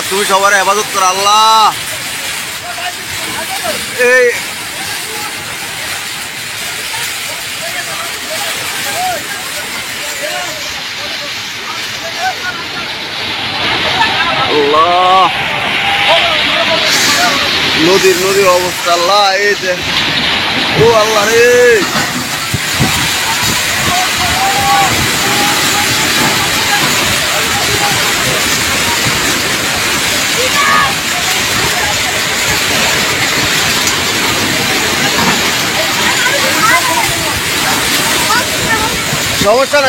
তুমি সবার হেফাজত কর আল্লাহ। এই আল্লাহ, নদীর অবস্থা আল্লাহ, এই যে ও আল্লাহ রে।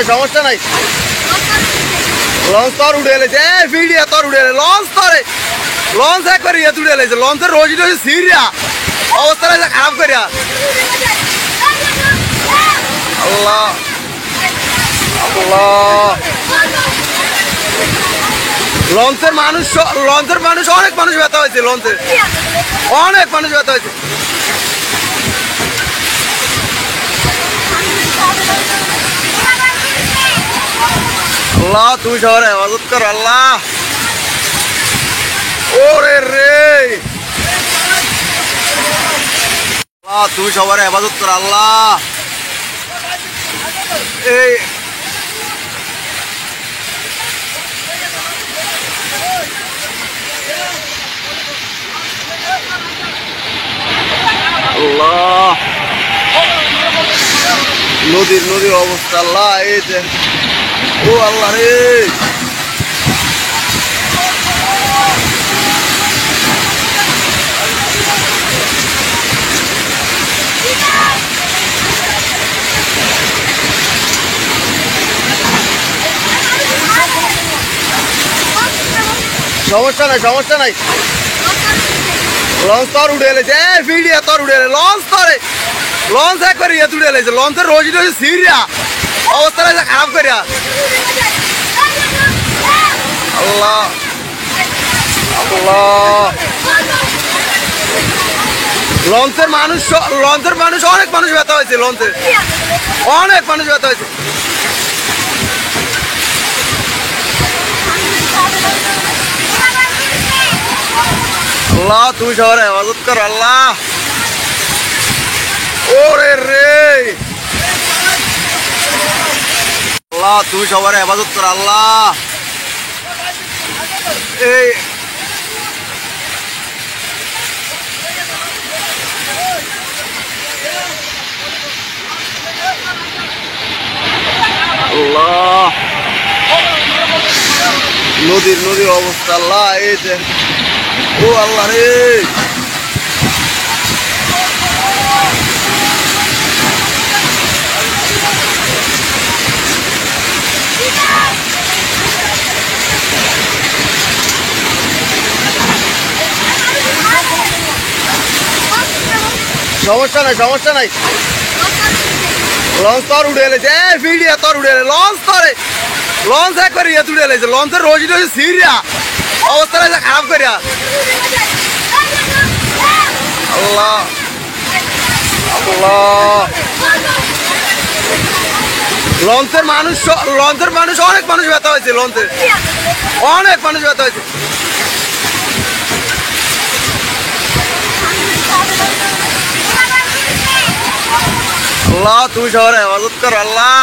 সমস্যা নাই লঞ্চ তোর উঠে এলেছে, ভিডিও তোর উঠে এলে লঞ্চ একবার ইয়ে উঠে এলেছে, লঞ্চের রোজি সিরিয়া অবস্থা খারাপ করিয়া। আল্লাহ আল্লাহ, লঞ্চের মানুষ অনেক মানুষ ব্যথা হয়েছে, অনেক মানুষ ব্যথা হয়েছে। আল্লাহ তুমি সবার হেফাজত কর আল্লাহ। ওরে রে আল্লাহ, তুমি সবার হেফাজত কর আল্লাহ। এই আল্লাহ, নদীর অবস্থা আল্লাহ, এই যে ও আল্লাহ রে। সমস্যা নাই লঞ্চ তোর উঠে এলেছে, ভিডিও তোর উঠে এলে, লঞ্চ একবার ইয়ে উঠে এলেছে, লঞ্চের রোজি সিরিয়া অবস্থা খারাপ করিয়া। আল্লাহ আল্লাহ, লঞ্চের মানুষ অনেক মানুষ ব্যথা হয়েছে, অনেক মানুষ ব্যথা হয়েছে। আল্লাহ তুমি সবার হেফাজত কর আল্লাহ। ওরে রে আল্লাহ, তুমি সবার হেফাজত কর আল্লাহ। এই আল্লাহ, নদীর অবস্থা আল্লাহ, এই যে ও আল্লাহ রে। সমস্যা নাই লঞ্চ তোর উঠে এলেছে, ভিডিও তোর উঠে এলে, লঞ্চ একবার ইয়ে উঠে এলেছে, লঞ্চের রোজি সিরিয়া অবস্থা খারাপ করিয়া। আল্লাহ আল্লাহ, লঞ্চের মানুষ অনেক মানুষ ব্যথা হয়েছে, অনেক মানুষ ব্যথা হয়েছে। আল্লাহ তুমি সবার হেফাজত কর আল্লাহ।